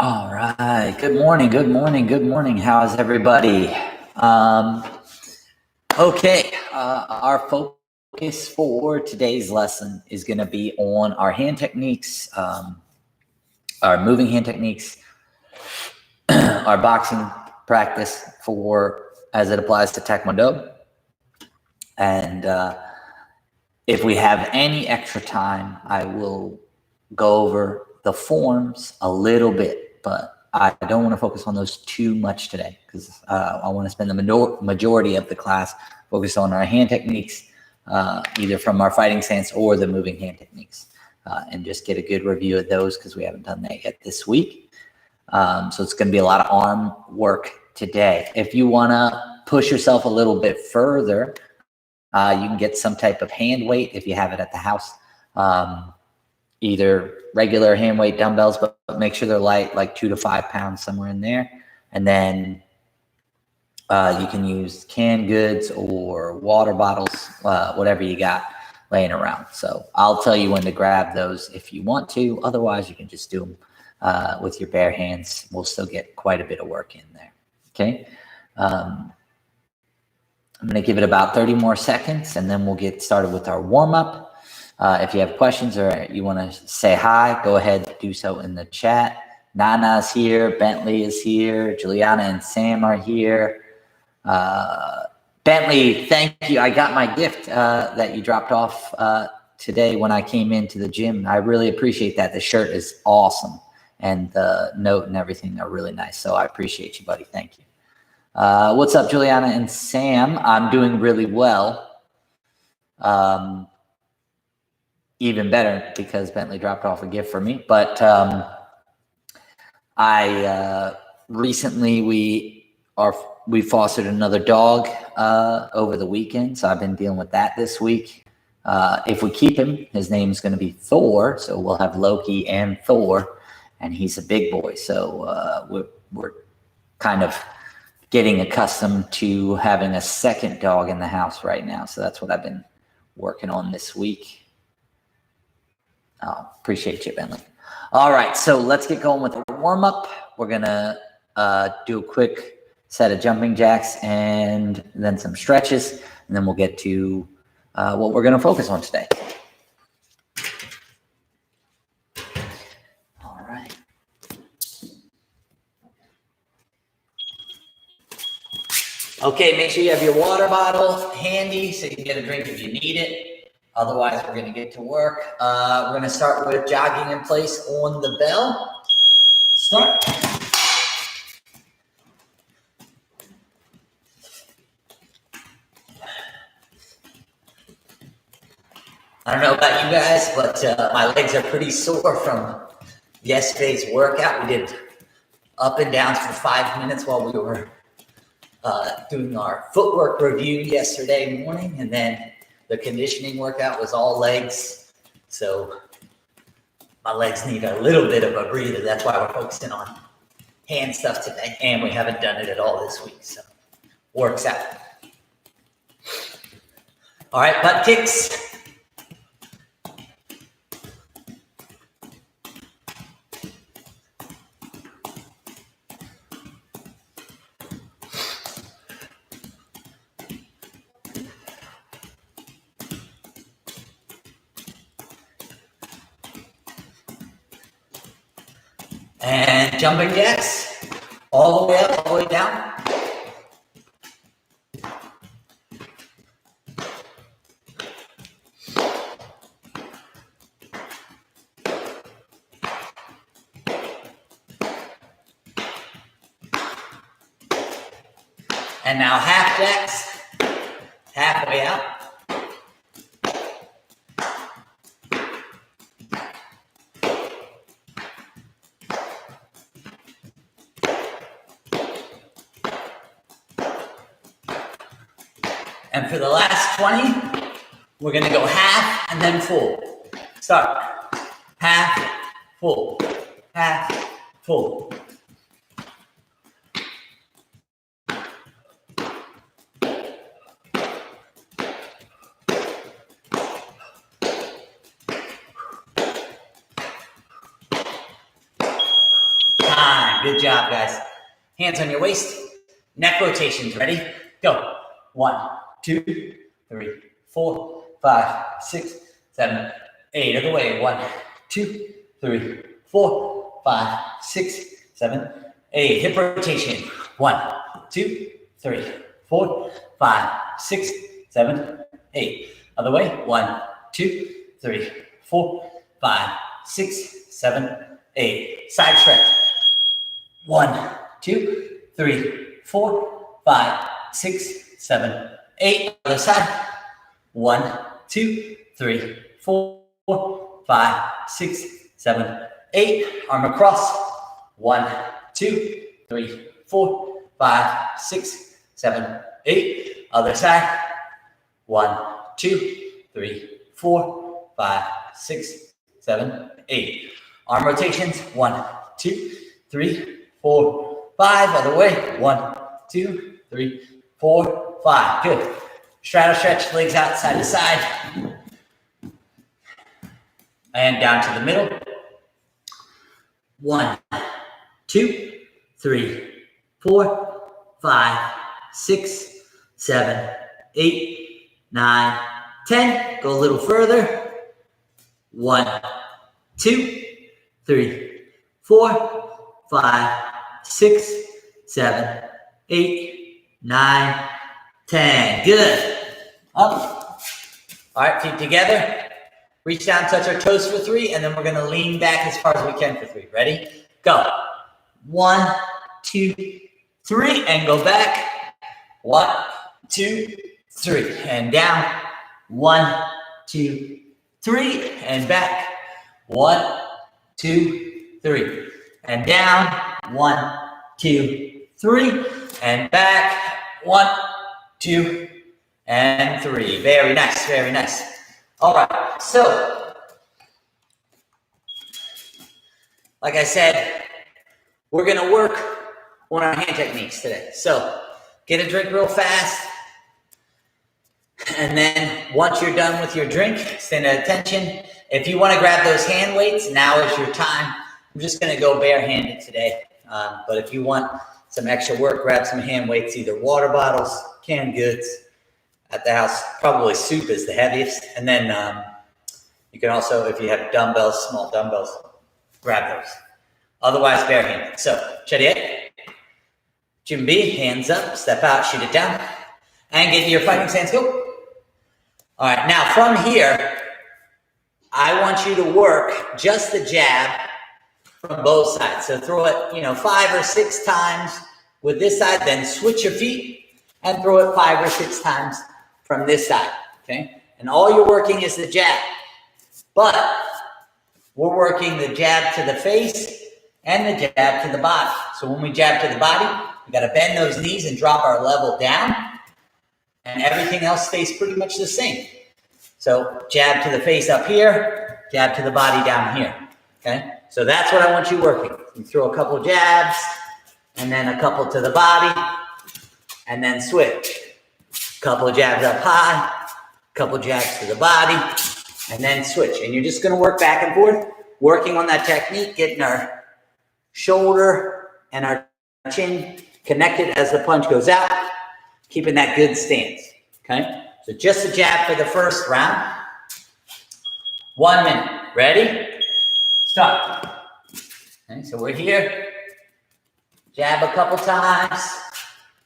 All right. Good morning. Good morning. Good morning. How's everybody? Um, okay. Our focus for today's lesson is going to be on our hand techniques, our moving hand techniques, our boxing practice for as it applies to Taekwondo. And if we have any extra time, I will go over the forms a little bit, but I don't want to focus on those too much today because I want to spend the majority of the class focused on our hand techniques, either from our fighting stance or the moving hand techniques, and just get a good review of those because we haven't done that yet this week. So it's going to be a lot of arm work today. If you want to push yourself a little bit further, you can get some type of hand weight if you have it at the house. Either regular hand weight dumbbells, but make sure they're light, like 2 to 5 pounds, somewhere in there. And then you can use canned goods or water bottles, whatever you got laying around. So I'll tell you when to grab those if you want to. Otherwise, you can just do them with your bare hands. We'll still get quite a bit of work in there. Okay. I'm going to give it about 30 more seconds, and then we'll get started with our warm-up. If you have questions or you want to say hi, go ahead and do so in the chat. Nana's here. Bentley is here. Juliana and Sam are here. Bentley, thank you. I got my gift that you dropped off today when I came into the gym. I really appreciate that. The shirt is awesome, and the note and everything are really nice. So I appreciate you, buddy. Thank you. What's up, Juliana and Sam? I'm doing really well. Even better because Bentley dropped off a gift for me. But I recently we fostered another dog over the weekend, so I've been dealing with that this week. If we keep him, his name's going to be Thor, so we'll have Loki and Thor, and he's a big boy. So we're kind of getting accustomed to having a second dog in the house right now. So that's what I've been working on this week. Oh, appreciate you, Bentley. All right, so let's get going with the warm-up. We're going to do a quick set of jumping jacks and then some stretches, and then we'll get to what we're going to focus on today. All right. Okay, make sure you have your water bottle handy so you can get a drink if you need it. Otherwise, we're going to get to work. We're going to start with jogging in place on the bell. Start. I don't know about you guys, but my legs are pretty sore from yesterday's workout. We did up and downs for 5 minutes while we were doing our footwork review yesterday morning, and then the conditioning workout was all legs, so my legs need a little bit of a breather. That's why we're focusing on hand stuff today, and we haven't done it at all this week, so works out. All right, butt kicks. And jumping jacks, all the way up, all the way down. And now half jacks, halfway out. And for the last 20, we're going to go half and then full. Start. Half, full. Half, full. 9. Good job, guys. Hands on your waist. Neck rotations. Ready? Go. 1, 2, 3, 4, 5, 6, 7, 8. Other way. 1, 2, 3, 4, 5, 6, 7, 8. Hip rotation. 1, 2, 3, 4, 5, 6, 7, 8. Other way. 1, 2, 3, 4, 5, 6, 7, 8. Side stretch. 1, 2, 3, 4, 5, 6, 7, 8. Other side. 1, 2, 3, 4, 5, 6, 7, 8. Arm across. 1, 2, 3, 4, 5, 6, 7, 8. Other side. 1, 2, 3, 4, 5, 6, 7, 8. Arm rotations. 1, 2, 3, 4, 5. Other way. 1, 2, 3, 4, 5. Good. Straddle stretch, legs out side to side. And down to the middle. 1, 2, 3, 4, 5, 6, 7, 8, 9, 10. Go a little further. 1, 2, 3, 4, 5, 6, 7, 8, 9, 10. Good. Up. All right, feet together. Reach down, touch our toes for 3, and then we're going to lean back as far as we can for 3. Ready? Go. 1, 2, 3, and go back. 1, 2, 3, and down. 1, 2, 3, and back. 1, 2, 3, and down. 1, 2, 3, and back. 1, 2, and 3. Very nice, very nice. All right, so like I said, we're going to work on our hand techniques today. So get a drink real fast. And then once you're done with your drink, stand at attention. If you want to grab those hand weights, now is your time. I'm just going to go barehanded today. But if you want some extra work, grab some hand weights, either water bottles, canned goods at the house. Probably soup is the heaviest. And then you can also, if you have dumbbells, small dumbbells, grab those. Otherwise, barehanded. So, chariot, Jumbi, hands up, step out, shoot it down, and get your fighting stance, go. All right, now from here, I want you to work just the jab from both sides. So throw it, 5 or 6 times with this side, then switch your feet and throw it 5 or 6 times from this side, okay? And all you're working is the jab. But we're working the jab to the face and the jab to the body. So when we jab to the body, we got to bend those knees and drop our level down, and everything else stays pretty much the same. So jab to the face up here, jab to the body down here, okay? So that's what I want you working. You throw a couple jabs, and then a couple to the body, and then switch. Couple jabs up high, couple jabs to the body, and then switch. And you're just going to work back and forth, working on that technique, getting our shoulder and our chin connected as the punch goes out, keeping that good stance, okay? So just a jab for the first round. 1 minute. Ready? Start. Okay, so we're here. Jab a couple times.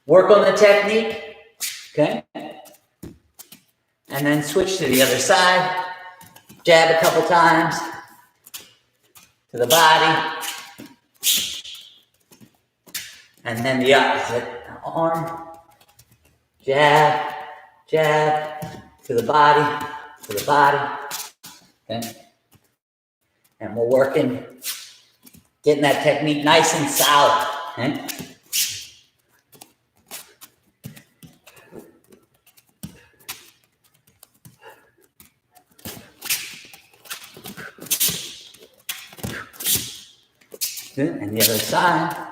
Work on the technique, okay? And then switch to the other side. Jab a couple times to the body. And then the opposite arm. Jab, jab, to the body, okay? And we're working, getting that technique nice and solid, okay? Good, and the other side.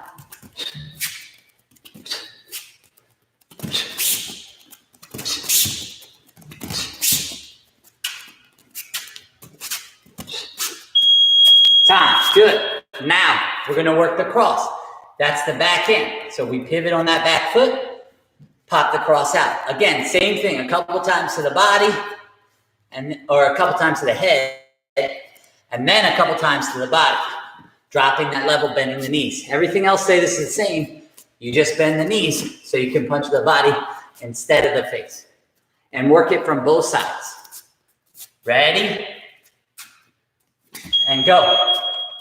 Time, good. Now, we're going to work the cross. That's the back hand. So we pivot on that back foot, pop the cross out. Again, same thing, a couple times to the body, or a couple times to the head, and then a couple times to the body. Dropping that level, bending the knees. Everything else stays the same. You just bend the knees so you can punch the body instead of the face. And work it from both sides. Ready? And go.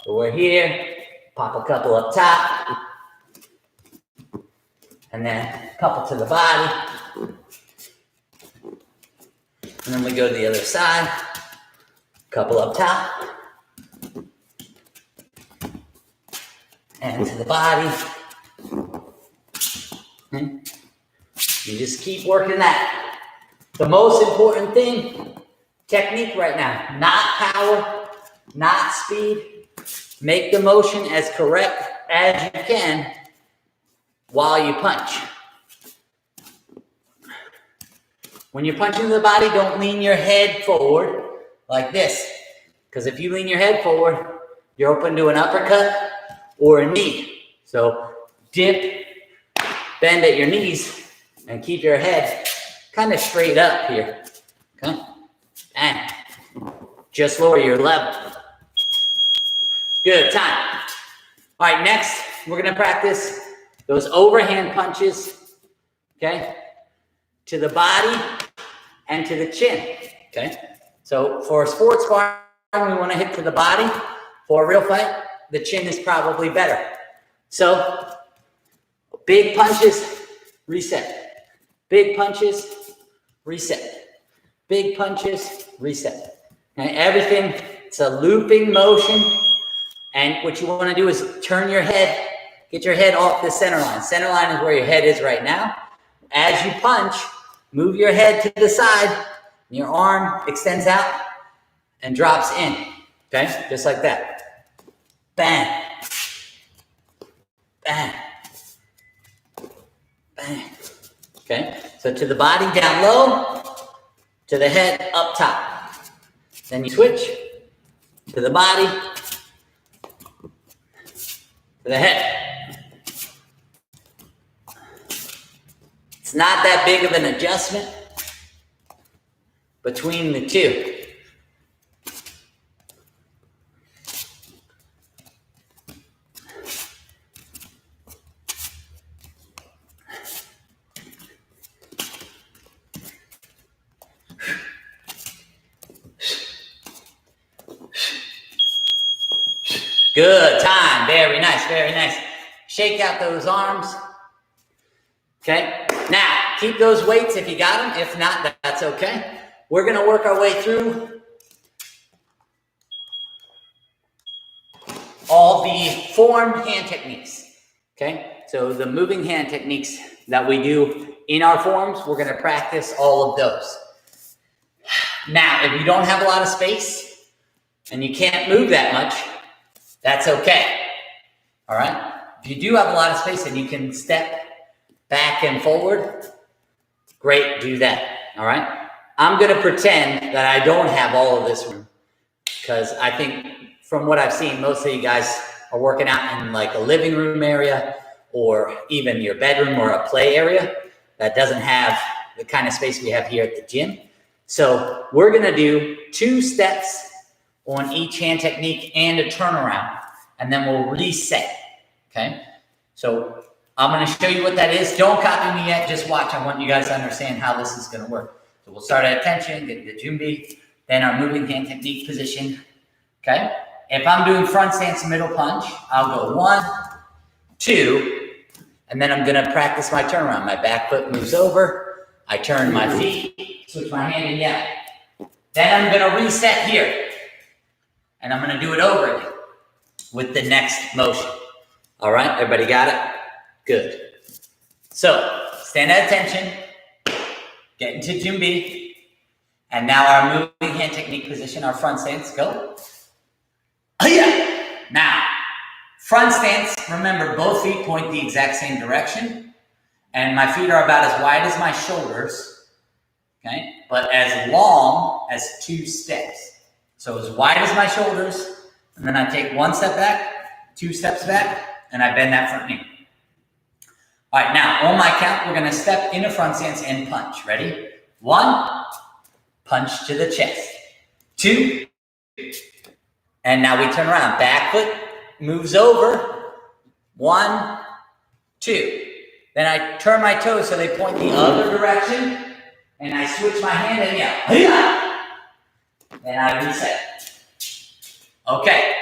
So we're here. Pop a couple up top. And then a couple to the body. And then we go to the other side. Couple up top. And to the body. You just keep working that. The most important thing, technique right now, not power, not speed. Make the motion as correct as you can while you punch. When you're punching the body, don't lean your head forward like this. Because if you lean your head forward, you're open to an uppercut or a knee. So dip, bend at your knees, and keep your head kind of straight up here. Okay? And just lower your level. Good, time. All right, next, we're going to practice those overhand punches, okay, to the body and to the chin, okay? So for a sports sparring, we want to hit to the body. For a real fight, the chin is probably better. So big punches, reset. Big punches, reset. Big punches, reset. And everything, it's a looping motion. And what you want to do is turn your head, get your head off the center line. Center line is where your head is right now. As you punch, move your head to the side, your arm extends out and drops in, okay? Just like that. Bang. Bang. Bang. Okay? So to the body, down low, to the head, up top. Then you switch to the body, to the head. It's not that big of an adjustment between the two. Good, time, very nice, very nice. Shake out those arms, okay? Now, keep those weights if you got them. If not, that's okay. We're gonna work our way through all the form hand techniques, okay? So the moving hand techniques that we do in our forms, we're gonna practice all of those. Now, if you don't have a lot of space and you can't move that much, that's okay, all right? If you do have a lot of space and you can step back and forward, great, do that, all right? I'm gonna pretend that I don't have all of this room because I think from what I've seen, most of you guys are working out in like a living room area or even your bedroom or a play area that doesn't have the kind of space we have here at the gym. So we're gonna do 2 steps on each hand technique and a turnaround, and then we'll reset, okay? So I'm gonna show you what that is. Don't copy me yet, just watch. I want you guys to understand how this is gonna work. So we'll start at attention, get the Jumbi, then our moving hand technique position, okay? If I'm doing front stance middle punch, I'll go 1, 2, and then I'm gonna practice my turnaround. My back foot moves over, I turn my feet, switch my hand and yeah. Then I'm gonna reset here. And I'm gonna do it over again with the next motion. All right, everybody got it? Good. So, stand at attention, get into Jumbi, and now our moving hand technique position, our front stance, go. Yeah. Now, front stance, remember both feet point the exact same direction, and my feet are about as wide as my shoulders, okay? But as long as 2 steps. So as wide as my shoulders, and then I take 1 step back, 2 steps back, and I bend that front knee. All right, now on my count, we're gonna step into front stance and punch. Ready? 1, punch to the chest. 2, and now we turn around. Back foot moves over. 1, 2. Then I turn my toes so they point the other direction, and I switch my hand and yell. Then I reset. Okay,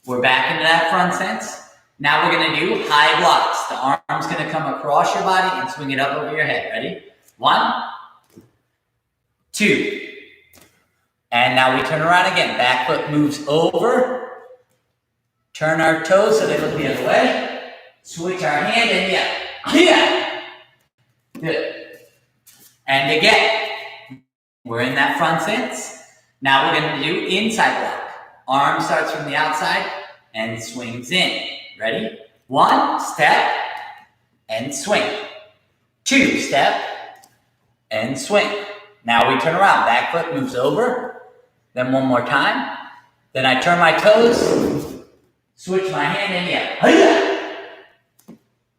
we're back into that front stance. Now we're gonna do high blocks. The arm's gonna come across your body and swing it up over your head. Ready? 1, 2. And now we turn around again. Back foot moves over. Turn our toes so they look the other way. Switch our hand and yeah. Good. And again, we're in that front stance. Now we're going to do inside block. Arm starts from the outside and swings in. Ready? 1, step, and swing. 2, step, and swing. Now we turn around. Back foot moves over. Then one more time. Then I turn my toes, switch my hand, and yeah.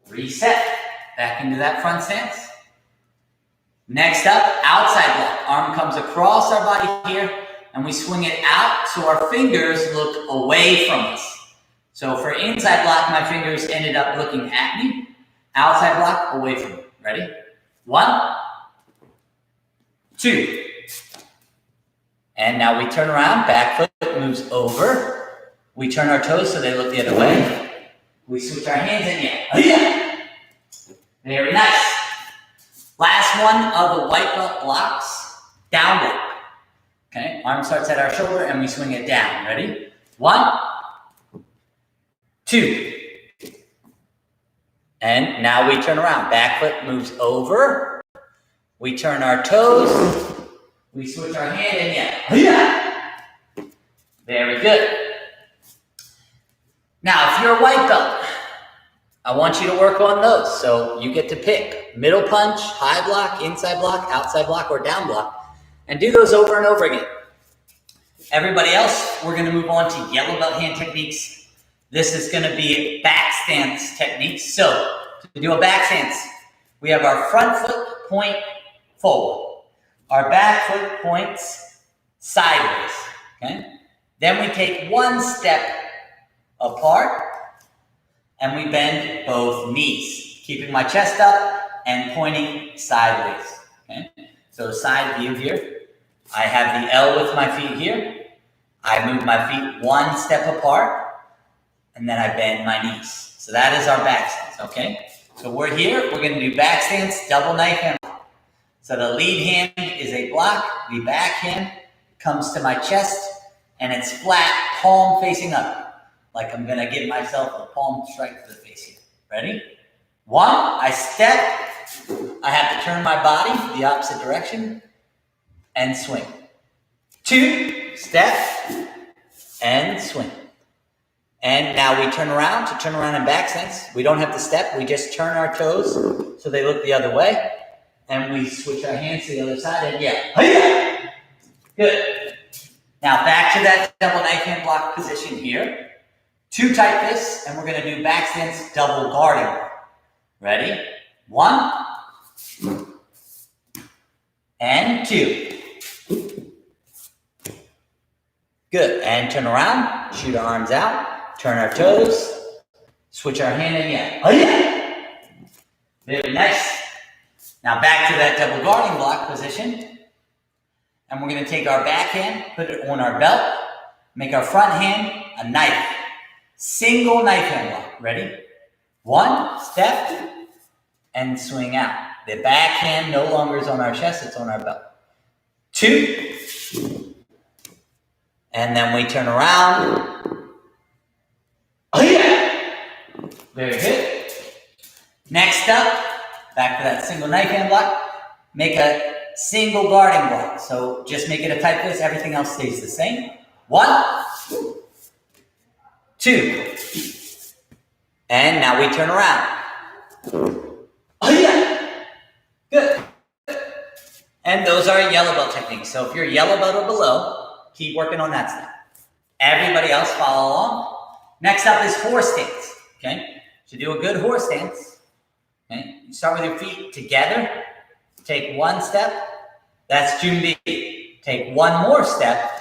Reset. Back into that front stance. Next up, outside block. Arm comes across our body here, and we swing it out so our fingers look away from us. So for inside block, my fingers ended up looking at me. Outside block, away from me. Ready? 1, 2. And now we turn around. Back foot moves over. We turn our toes so they look the other way. We switch our hands and yeah. Very nice. Last one of the white belt blocks, down block. Okay, arm starts at our shoulder and we swing it down. Ready? 1, 2. And now we turn around. Back foot moves over. We turn our toes. We switch our hand and yeah. Very good. Now, if you're a white belt, I want you to work on those. So you get to pick middle punch, high block, inside block, outside block, or down block, and do those over and over again. Everybody else, we're going to move on to yellow belt hand techniques. This is going to be back stance techniques. So to do a back stance, we have our front foot point forward. Our back foot points sideways. Okay? Then we take one step apart and we bend both knees, keeping my chest up and pointing sideways. Okay? So side view here. I have the L with my feet here. I move my feet one step apart, and then I bend my knees. So that is our back stance, okay? So we're here, we're gonna do back stance, double knife hand. So the lead hand is a block, the back hand comes to my chest, and it's flat, palm facing up. Like I'm gonna give myself a palm strike to the face here. Ready? 1, I step, I have to turn my body the opposite direction, and swing. 2, step, and swing. And now we turn around. To turn around in back stance, we don't have to step, we just turn our toes so they look the other way, and we switch our hands to the other side, and yeah. Good. Now back to that double knife hand block position here. 2 tight fists, and we're gonna do back stance double guarding. Ready? 1, and 2. Good, and turn around, shoot our arms out, turn our toes, switch our hand and yeah. Very nice. Now back to that double guarding block position. And we're gonna take our back hand, put it on our belt, make our front hand a knife. Single knife hand block, ready? 1, step, and swing out. The back hand no longer is on our chest, it's on our belt. 2, and then we turn around. Very good. Next up, back to that single knife hand block. Make a single guarding block. So just make it a tight fist, everything else stays the same. 1, 2. And now we turn around. Good. And those are yellow belt techniques. So if you're yellow belt or below, keep working on that stuff. Everybody else follow along. Next up is horse stance. Okay? To do a good horse stance, okay, you start with your feet together, take one step, that's Junbi. Take one more step,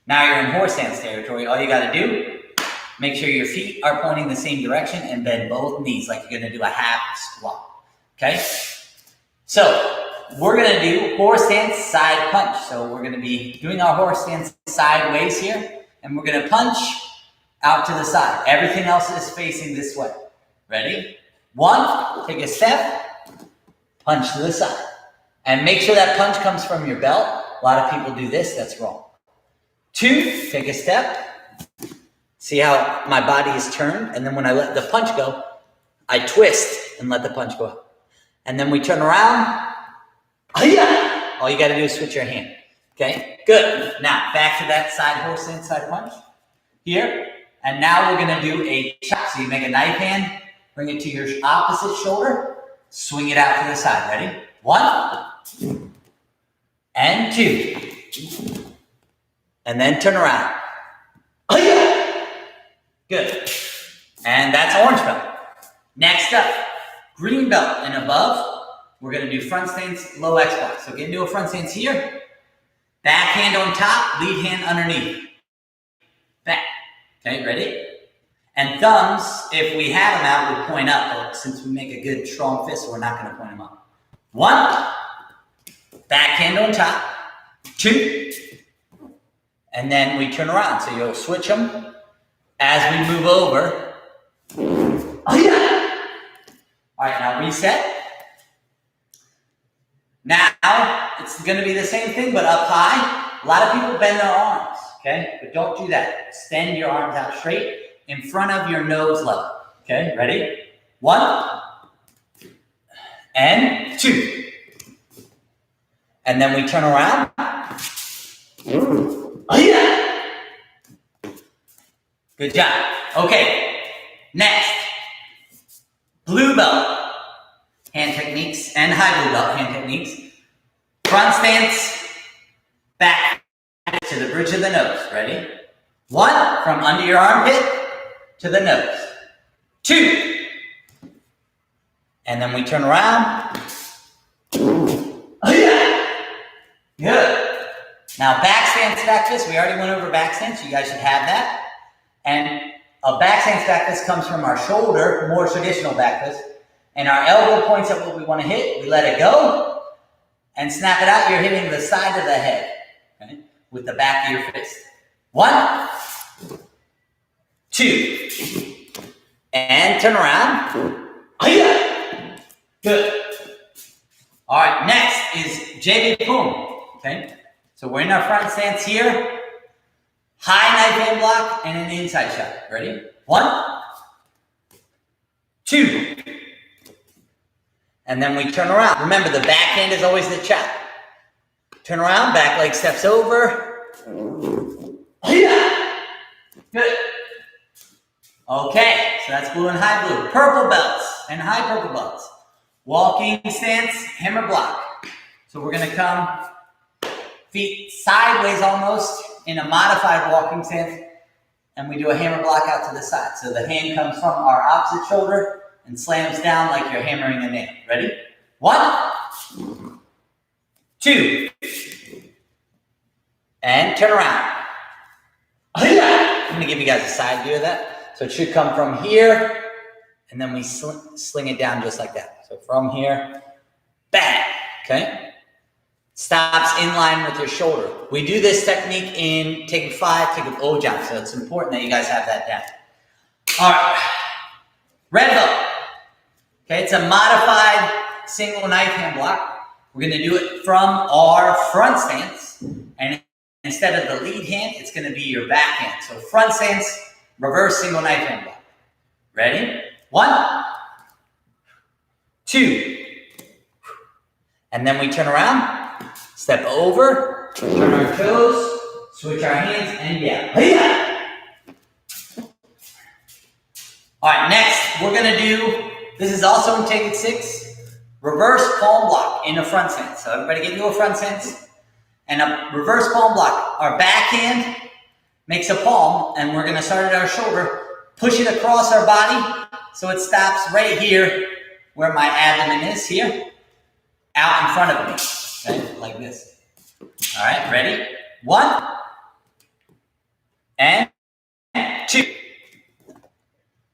now you're in horse stance territory. All you got to do, make sure your feet are pointing the same direction and bend both knees like you're going to do a half squat, okay? So we're going to do horse stance side punch. So we're going to be doing our horse stance sideways here, and we're going to punch out to the side. Everything else is facing this way. Ready? One, take a step, punch to the side. And make sure that punch comes from your belt. A lot of people do this, that's wrong. Two, take a step. See how my body is turned? And then when I let the punch go, I twist and let the punch go out. And then we turn around. All you got to do is switch your hand. Okay, good. Now, back to that side horse stance, side punch. Here. And now we're going to do a chop. So you make a knife hand, bring it to your opposite shoulder, swing it out to the side. Ready? One. And two. And then turn around. Good. And that's orange belt. Next up, green belt and above. We're going to do front stance, low X block. So get into a front stance here. Back hand on top, lead hand underneath. Back. Okay, ready? And thumbs, if we have them out, we point up. But since we make a good strong fist, we're not going to point them up. One. Back hand on top. Two. And then we turn around. So you'll switch them as we move over. All right, now reset. Now, it's going to be the same thing, but up high. A lot of people bend their arms, okay? But don't do that. Extend your arms out straight in front of your nose level, okay? Ready? One. And two. And then we turn around. Good job. Okay, next. Blue belt. Hand techniques and high blue belt hand techniques. Front stance, back to the bridge of the nose. Ready? One, from under your armpit to the nose. Two. And then we turn around. Good. Now back stance, back fist. We already went over back stance. You guys should have that. And a back stance, back fist comes from our shoulder, more traditional back fist. And our elbow points at what we want to hit. We let it go and snap it out. You're hitting the side of the head, okay, with the back of your fist. One, two, and turn around. Good. All right, next is JB Pum. Okay, so we're in our front stance here. High knife hand block and an inside shot. Ready? One, two. And then we turn around. Remember, the back hand is always the chop. Turn around, back leg steps over. Good. Okay, so that's blue and high blue. Purple belts and high purple belts. Walking stance, hammer block. So we're going to come feet sideways almost in a modified walking stance. And we do a hammer block out to the side. So the hand comes from our opposite shoulder and slams down like you're hammering a nail. Ready? One, two, and turn around. I'm going to give you guys a side view of that. So it should come from here, and then we sling it down just like that. So from here, bang, okay? Stops in line with your shoulder. We do this technique in Taekwondo 5, Taekwondo O jump, so it's important that you guys have that down. All right, red belt. Okay, it's a modified single knife hand block. We're going to do it from our front stance. And instead of the lead hand, it's going to be your back hand. So front stance, reverse single knife hand block. Ready? One, two. And then we turn around, step over, turn our toes, switch our hands, and yeah. All right, next, we're going to do, this is also in Taekwondo 6, reverse palm block in a front stance. So everybody get into a front stance and a reverse palm block. Our back hand makes a palm, and we're going to start at our shoulder, push it across our body, So it stops right here where my abdomen is here, out in front of me, okay, like this. All right, ready? 1 and 2.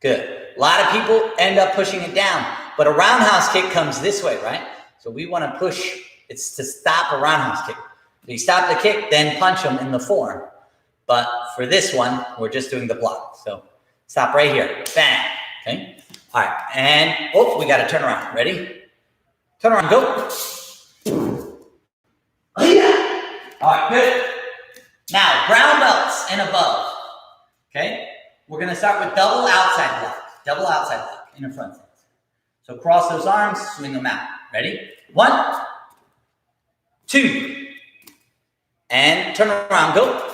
Good. A lot of people end up pushing it down, but a roundhouse kick comes this way, right? So we want to push. It's to stop a roundhouse kick. So you stop the kick, then punch them in the forearm. But for this one, we're just doing the block. So stop right here. Bang. Okay. All right. And, oh, we got to turn around. Ready? Turn around. Go. Oh, yeah. All right. Good. Now, brown belts and above. Okay. We're going to start with double outside block. Double outside block in the front stance. So cross those arms, swing them out. Ready? 1, 2. And turn around. Go.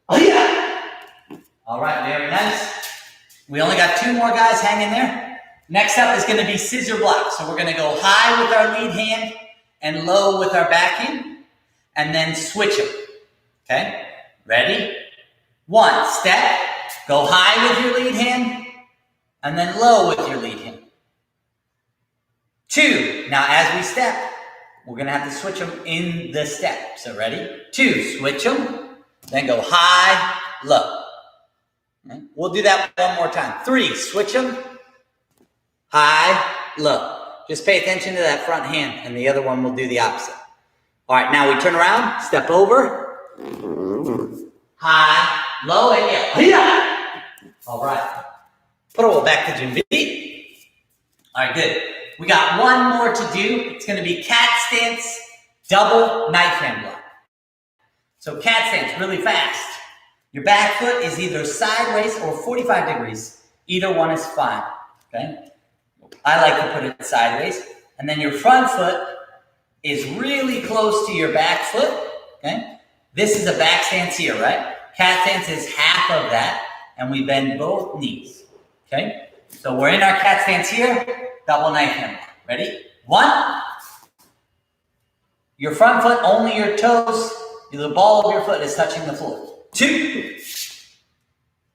Oh, yeah. All right, very nice. We only got 2 more guys hanging there. Next up is going to be scissor block. So we're going to go high with our lead hand and low with our back hand, and then switch them. Okay? Ready? 1, step. Go high with your lead hand, and then low with your lead hand. 2. Now, as we step, we're going to have to switch them in the step. So ready? 2, switch them. Then go high, low. Okay. We'll do that one more time. 3, switch them. High, low. Just pay attention to that front hand, and the other one will do the opposite. All right, now we turn around, step over. High, low, and yeah. All right. Put it back to Jimmy. All right, good. We got one more to do. It's going to be cat stance, double knife hand block. So cat stance, really fast. Your back foot is either sideways or 45 degrees. Either one is fine, okay? I like to put it sideways. And then your front foot is really close to your back foot, okay? This is a back stance here, right? Cat stance is half of that, and we bend both knees, okay? So we're in our cat stance here, double knife hand block. Ready? 1. Your front foot, only your toes, the ball of your foot is touching the floor. 2,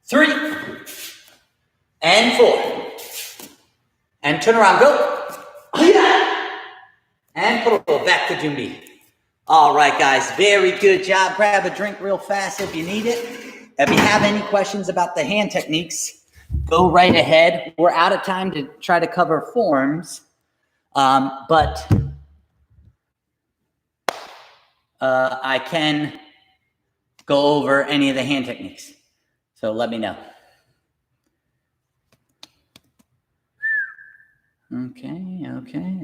3, and 4. And turn around, go. And put it back to Jumbi. All right, guys, very good job. Grab a drink real fast if you need it. If you have any questions about the hand techniques, go right ahead. We're out of time to try to cover forms, but I can go over any of the hand techniques. So let me know. Okay,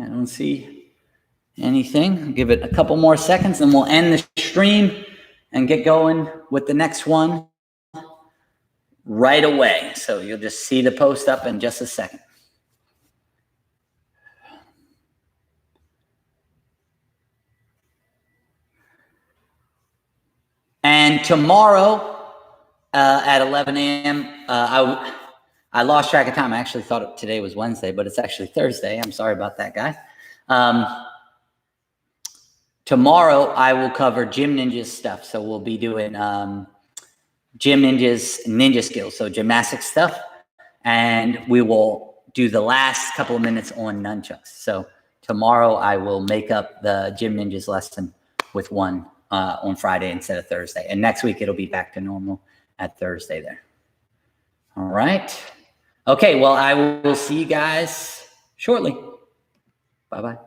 I don't see anything. I'll give it a couple more seconds and we'll end the stream and get going with the next one right away. So you'll just see the post up in just a second. And tomorrow at 11 a.m., I lost track of time. I actually thought today was Wednesday, but it's actually Thursday. I'm sorry about that, guy. Tomorrow, I will cover Gym Ninjas stuff. So we'll be doing Gym Ninjas ninja skills, so gymnastics stuff. And we will do the last couple of minutes on nunchucks. So tomorrow, I will make up the Gym Ninjas lesson with one on Friday instead of Thursday. And next week, it'll be back to normal at Thursday there. All right. Okay, well, I will see you guys shortly. Bye-bye.